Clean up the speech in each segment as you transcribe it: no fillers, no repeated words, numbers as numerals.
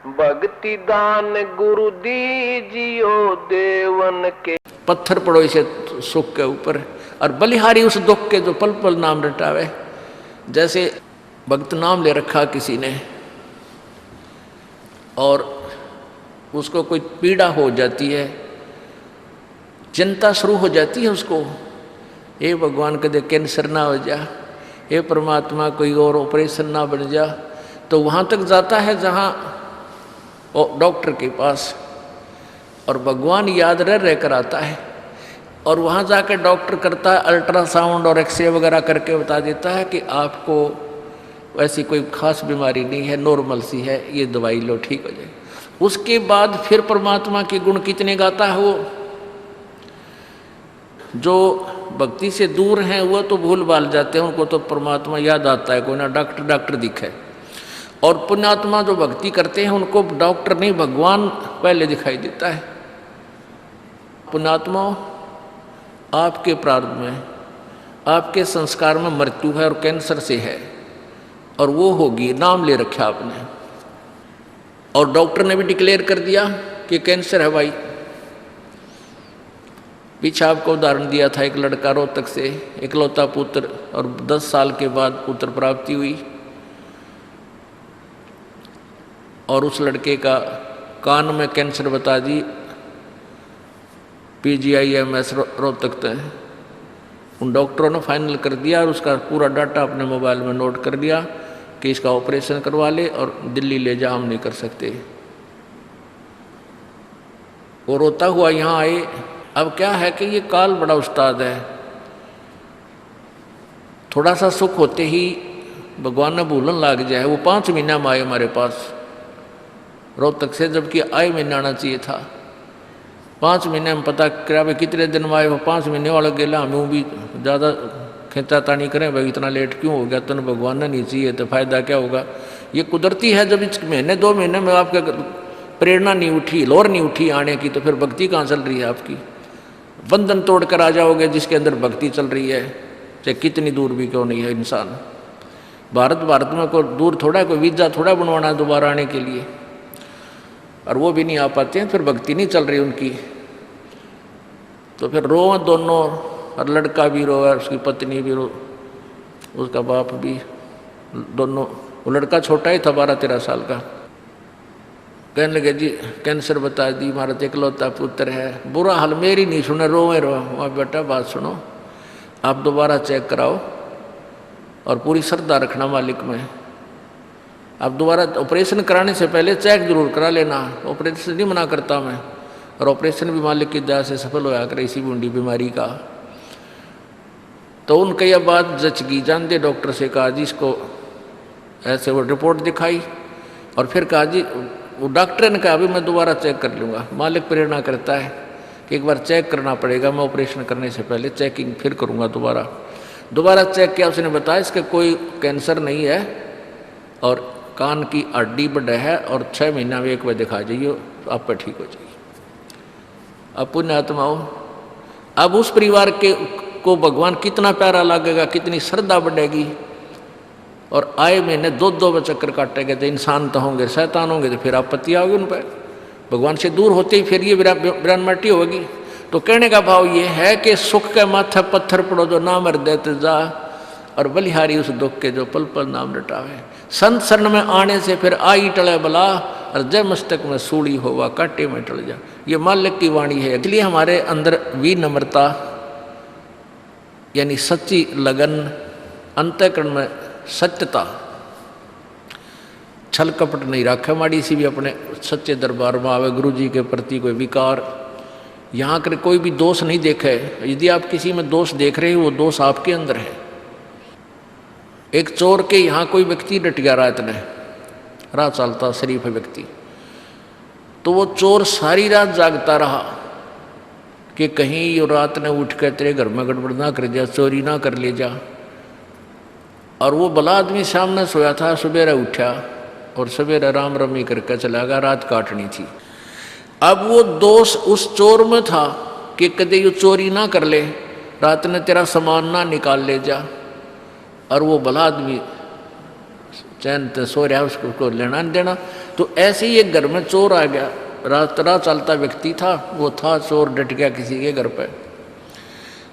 भक्ति दान गुरु दीजियो देवन के। पत्थर पड़ो इसे सुख के ऊपर, और बलिहारी उस दुख के जो पल पल नाम रटावे। जैसे भक्त नाम ले रखा किसी ने और उसको कोई पीड़ा हो जाती है, चिंता शुरू हो जाती है उसको, हे भगवान कदे कैंसर ना हो जा, हे परमात्मा कोई और ऑपरेशन ना बन जा। तो वहाँ तक जाता है जहाँ डॉक्टर के पास, और भगवान याद रह कर आता है, और वहाँ जाकर डॉक्टर करता है अल्ट्रासाउंड और एक्सरे वगैरह करके बता देता है कि आपको वैसी कोई खास बीमारी नहीं है, नॉर्मल सी है, ये दवाई लो ठीक हो जाए। उसके बाद फिर परमात्मा के गुण कितने गाता है वो। जो भक्ति से दूर हैं वो तो भूल भाल जाते हैं, उनको तो परमात्मा याद आता है, कोई ना डॉक्टर दिखे। और पुण्यात्मा जो भक्ति करते हैं उनको डॉक्टर नहीं भगवान पहले दिखाई देता है। पुण्यात्मा आपके प्रारब्ध में, आपके संस्कार में मृत्यु है और कैंसर से है, और वो होगी, नाम ले रखा आपने, और डॉक्टर ने भी डिक्लेयर कर दिया कि कैंसर है भाई। पीछे आपको उदाहरण दिया था, एक लड़का रोहतक से, इकलौता पुत्र, और 10 साल के बाद पुत्र प्राप्ति हुई, और उस लड़के का कान में कैंसर बता दी, PGIMS रोहतक तक। उन डॉक्टरों ने फाइनल कर दिया और उसका पूरा डाटा अपने मोबाइल में नोट कर लिया कि इसका ऑपरेशन करवा ले और दिल्ली ले जा, हम नहीं कर सकते। वो रोता हुआ यहाँ आए। अब क्या है कि ये काल बड़ा उस्ताद है, थोड़ा सा सुख होते ही भगवान ने भूलन लाग जाए। वो 5 महीना में आए हमारे पास रोहतक से, जबकि आए महीना आना चाहिए था। 5 महीने में पता करा भाई कितने दिन में आए, वो 5 महीने वाला गेला। हमें भी ज़्यादा खींचातानी करें भाई इतना लेट क्यों हो गया, तो भगवान ने नहीं चाहिए तो फायदा क्या होगा। ये कुदरती है, जब इस महीने 2 महीने में आपके प्रेरणा नहीं उठी, लोर नहीं उठी आने की, तो फिर भक्ति कहाँ चल रही है आपकी। बंधन तोड़ कर आ जाओगे जिसके अंदर भक्ति चल रही है, चाहे कितनी दूर भी क्यों नहीं है इंसान। भारत में कोई दूर थोड़ा, कोई वीज़ा थोड़ा बनवाना है दोबारा आने के लिए, और वो भी नहीं आ पाते हैं, फिर भक्ति नहीं चल रही उनकी। तो फिर रोए दोनों, और लड़का भी रोए, उसकी पत्नी भी रो, उसका बाप भी, दोनों। वो लड़का छोटा ही था, 12-13 साल का। कहने लगे जी कैंसर बता दी, हमारा इकलौता पुत्र है। बुरा हाल, मेरी नहीं सुने, रोए वहाँ बेटा बात सुनो, आप दोबारा चेक कराओ और पूरी श्रद्धा रखना मालिक में। आप दोबारा ऑपरेशन कराने से पहले चेक जरूर करा लेना, ऑपरेशन नहीं मना करता मैं, और ऑपरेशन भी मालिक की दया से सफल होया करे इसी बूंदी बीमारी का। तो उनके यह बात जच गई, जानते डॉक्टर से कहा जी इसको ऐसे, वो रिपोर्ट दिखाई, और फिर कहा जी, वो डॉक्टर ने कहा अभी मैं दोबारा चेक कर लूँगा। मालिक प्रेरणा करता है कि एक बार चेक करना पड़ेगा, मैं ऑपरेशन करने से पहले चेकिंग फिर करूँगा। दोबारा चेक किया, उसने बताया इसका कोई कैंसर नहीं है, और कान की हड्डी बढ़ा है, और 6 महीना में एक बार दिखा जाइए, आप पर ठीक हो जाइए। अब पुण्यात्माओं, अब उस परिवार को भगवान कितना प्यारा लगेगा, कितनी श्रद्धा बढ़ेगी। और आए महीने 2-2 चक्कर काटेंगे, तो इंसान तो होंगे, शैतान होंगे, तो फिर आपत्ति आओगी उन पर। भगवान से दूर होते ही फिर ये विरानमाटी होगी। तो कहने का भाव ये है कि सुख के माथे पत्थर पड़ो जो नाम हृदय ते जा, और बलिहारी उस दुख के जो पल पल नाम रटावे। संत शरण में आने से फिर आई टले बला, और जय मस्तक में सूड़ी होवा काटे में टल जा। ये मालिक की वाणी है। इसलिए हमारे अंदर विनम्रता यानी सच्ची लगन, अंतःकरण में सत्यता, छल कपट नहीं रखे, माड़ी सी भी अपने सच्चे दरबार में आवे, गुरु जी के प्रति कोई विकार, यहाँ कर कोई भी दोष नहीं देखे। यदि आप किसी में दोष देख रहे हो, वो दोष आपके अंदर है। एक चोर के यहाँ कोई व्यक्ति डट गया रात में, राह चलता शरीफ व्यक्ति, तो वो चोर सारी रात जागता रहा कि कहीं ये रात ने उठ कर तेरे घर में गड़बड़ ना कर जा, चोरी ना कर ले जा। और वो भला आदमी सामने सोया था, सवेरे उठा और सवेरे राम रमी करके चला गया, रात काटनी थी। अब वो दोष उस चोर में था कि कदे ये चोरी ना कर ले, रात ने तेरा सामान ना निकाल ले जा। और वो भला आदमी चैन से सो रहा, उसको लेना नहीं देना। तो ऐसे ही एक घर में चोर आ गया, राह चलता व्यक्ति था, वो था चोर, डट गया किसी के घर पर।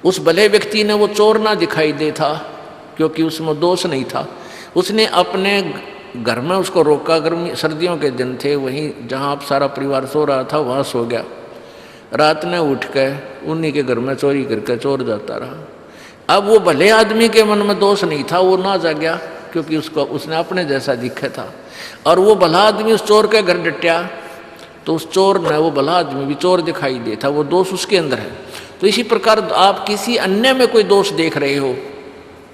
उस भले व्यक्ति ने वो चोर ना दिखाई दे था, क्योंकि उसमें दोष नहीं था। उसने अपने घर में उसको रोका, गर्मी सर्दियों के दिन थे, वहीं जहाँ आप सारा परिवार सो रहा था वहाँ सो गया। रात ने उठ के उन्हीं के घर में चोरी करके चोर जाता रहा। अब वो भले आदमी के मन में दोष नहीं था, वो ना जा गया, क्योंकि उसने अपने जैसा दिखा था। और वो भला आदमी उस चोर के घर डटिया, तो उस चोर ने वो भला आदमी भी चोर दिखाई देता, वो दोष उसके अंदर है। तो इसी प्रकार आप किसी अन्य में कोई दोष देख रहे हो,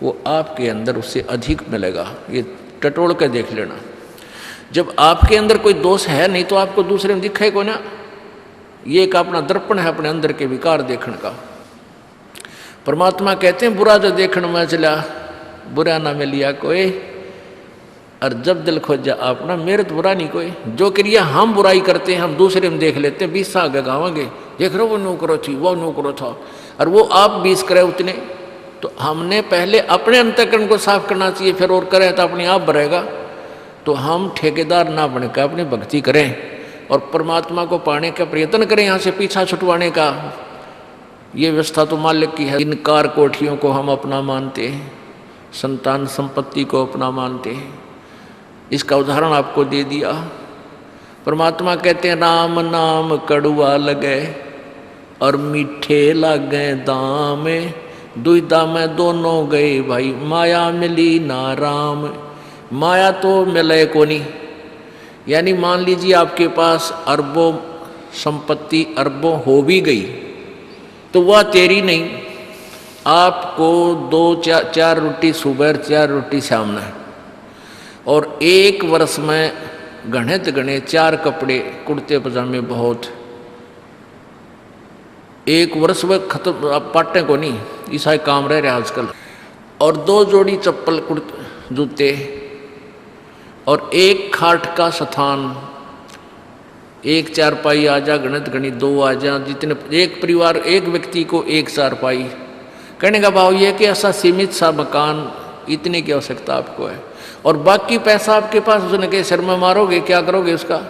वो आपके अंदर उससे अधिक मिलेगा। ये टटोल के देख लेना। जब आपके अंदर कोई दोष है नहीं तो आपको दूसरे में दिखे को ना। ये एक अपना दर्पण है अपने अंदर के विकार देखने का। परमात्मा कहते हैं बुरा जो देखने में चला बुरा ना मिलिया कोई, और जब दिल खोजा अपना मेरे तो बुरा नहीं कोई। जो क्रिया हम बुराई करते हैं हम दूसरे में देख लेते हैं, 20 साल आगे गावांगे, देख रहे हो वो नौकरो थी, वो नौकरो था, और वो आप 20 करे उतने। तो हमने पहले अपने अंतःकरण को साफ करना चाहिए, फिर और करें तो अपने आप भरेगा। तो हम ठेकेदार ना बनकर अपनी भक्ति करें और परमात्मा को पाने का प्रयत्न करें, यहाँ से पीछा छुटवाने का। ये व्यवस्था तो मालिक की है। इन कार कोठियों को हम अपना मानते हैं, संतान संपत्ति को अपना मानते हैं। इसका उदाहरण आपको दे दिया। परमात्मा कहते हैं राम नाम कड़ुआ लगे और मीठे लागे दाम, दुविधा में दोनों गए भाई, माया मिली ना राम। माया तो मिले को नहीं, यानी मान लीजिए आपके पास अरबों संपत्ति अरबों हो भी गई तो वह तेरी नहीं। आपको 2-4 रोटी सुबह 4 रोटी शाम में, और 1 वर्ष में गणित गणे 4 कपड़े कुर्ते पजामे बहुत। 1 वर्ष में खत्म, आप पाटे को नहीं, ऐसा ही काम रह रहा आजकल। और 2 जोड़ी चप्पल कुर्ते जूते, और 1 खाट का स्थान, 1 चारपाई आ जा, गणित गणित 2 आ जा, जितने एक परिवार एक व्यक्ति को 1 चारपाई। कहने का भाव यह कि ऐसा सीमित सा मकान, इतने की आवश्यकता आपको है, और बाकी पैसा आपके पास उसने के सिर में मारोगे, क्या करोगे उसका?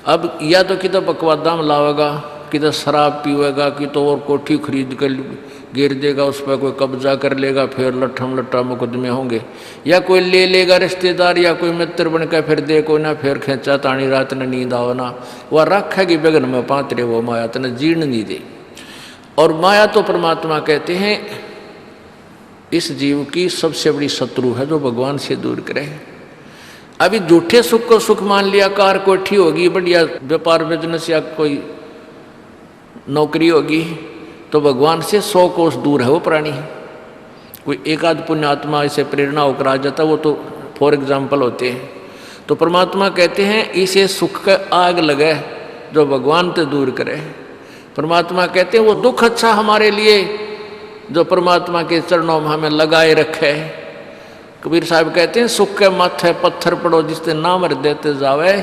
अब या तो कि तो बकवादा में लावेगा, कि तो शराब पीवेगा, कि तो और कोठी खरीद कर गिर देगा, उस पर कोई कब्जा कर लेगा, फिर लट्ठम लट्ठा मुकदमे होंगे। या कोई ले लेगा रिश्तेदार या कोई मित्र बन कर फिर दे को ना, फिर खेचा तानी रात ने नींद आओ ना, वह रखेगी बेगन में पात्रे वो माया तने जीर्ण नहीं दे। और माया तो परमात्मा कहते हैं इस जीव की सबसे बड़ी शत्रु है, जो भगवान से दूर करे। अभी झूठे सुख को सुख मान लिया, कार कोठी होगी, बढ़िया व्यापार बिजनेस या कोई नौकरी होगी, तो भगवान से 100 कोस दूर है वो प्राणी। कोई एक आध पुण्यात्मा इसे प्रेरणा होकर आ जाता, वो तो फॉर एग्जाम्पल होते हैं। तो परमात्मा कहते हैं इसे सुख का आग लगे जो भगवान से दूर करे। परमात्मा कहते हैं वो दुख अच्छा हमारे लिए जो परमात्मा के चरणों में हमें लगाए रखे। कबीर साहब कहते हैं सुख के माथे पत्थर पड़ो जिससे नाम रट देते जावे,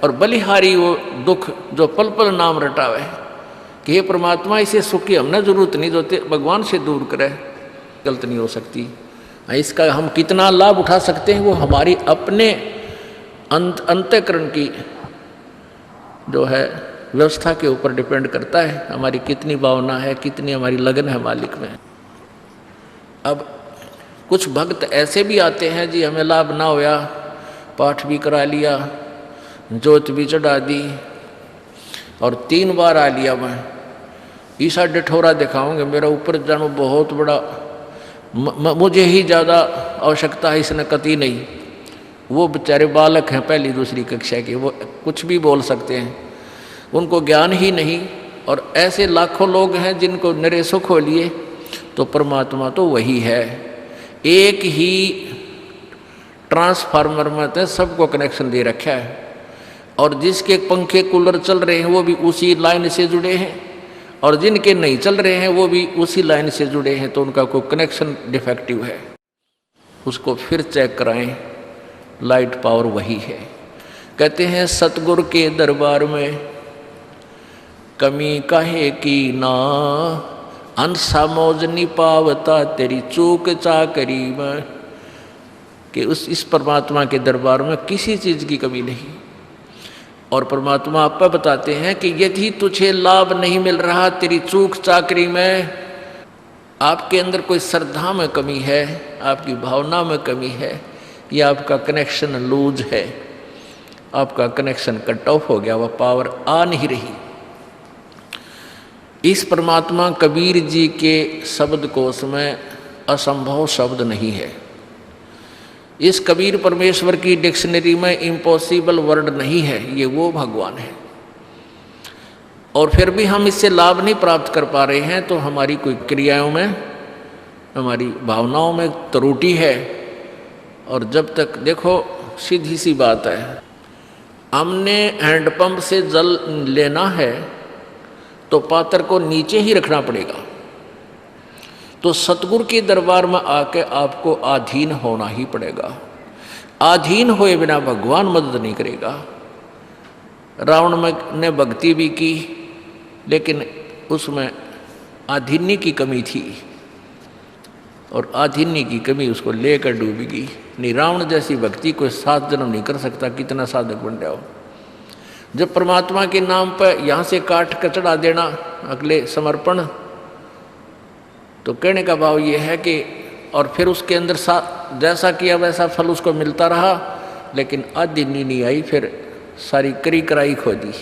और बलिहारी वो दुख जो पल पल नाम रटावे। कि हे परमात्मा इसे सुख की हमने जरूरत नहीं, जो भगवान से दूर करे, गलत नहीं हो सकती। इसका हम कितना लाभ उठा सकते हैं वो हमारी अपने अंतःकरण की जो है व्यवस्था के ऊपर डिपेंड करता है। हमारी कितनी भावना है, कितनी हमारी लगन है मालिक में। अब कुछ भक्त ऐसे भी आते हैं जी, हमें लाभ ना होया, पाठ भी करा लिया, जोत भी चढ़ा दी, और 3 बार आ लिया मैं, ईसा डिठोरा दिखाऊंगे, मेरा ऊपर जानो बहुत बड़ा, मुझे ही ज़्यादा आवश्यकता है, इसने कती नहीं। वो बेचारे बालक हैं 1ली 2री कक्षा के, वो कुछ भी बोल सकते हैं, उनको ज्ञान ही नहीं। और ऐसे लाखों लोग हैं जिनको निरे सुख हो लिए। तो परमात्मा तो वही है, एक ही ट्रांसफार्मर में तो सबको कनेक्शन दे रखा है, और जिसके पंखे कूलर चल रहे हैं वो भी उसी लाइन से जुड़े हैं, और जिनके नहीं चल रहे हैं वो भी उसी लाइन से जुड़े हैं। तो उनका कोई कनेक्शन डिफेक्टिव है, उसको फिर चेक कराएं, लाइट पावर वही है। कहते हैं सतगुरु के दरबार में कमी काहे की ना, अंसा मौज नहीं पावता तेरी चूक चाकरी में। कि इस परमात्मा के दरबार में किसी चीज़ की कमी नहीं। और परमात्मा आप बताते हैं कि यदि तुझे लाभ नहीं मिल रहा तेरी चूक चाकरी में, आपके अंदर कोई श्रद्धा में कमी है, आपकी भावना में कमी है, या आपका कनेक्शन लूज है, आपका कनेक्शन कट ऑफ हो गया, वह पावर आ नहीं रही। इस परमात्मा कबीर जी के शब्द कोश में असंभव शब्द नहीं है। इस कबीर परमेश्वर की डिक्शनरी में इम्पॉसिबल वर्ड नहीं है। ये वो भगवान है और फिर भी हम इससे लाभ नहीं प्राप्त कर पा रहे हैं, तो हमारी कोई क्रियाओं में, हमारी भावनाओं में त्रुटि है। और जब तक देखो सीधी सी बात है, हमने हैंडपंप से जल लेना है तो पात्र को नीचे ही रखना पड़ेगा। तो सतगुरु के दरबार में आके आपको अधीन होना ही पड़ेगा। अधीन होए बिना भगवान मदद नहीं करेगा। रावण ने भक्ति भी की लेकिन उसमें अधीन्य की कमी थी और अधीन्य की कमी उसको लेकर डूबेगी। नहीं, रावण जैसी भक्ति कोई 7 जन्म नहीं कर सकता, कितना साधक बन जाओ। जब परमात्मा के नाम पर यहाँ से काट कर चढ़ा देना अगले समर्पण, तो कहने का भाव ये है कि और फिर उसके अंदर जैसा किया वैसा फल उसको मिलता रहा, लेकिन अधीन्य नहीं आई, फिर सारी करी कराई खो दी।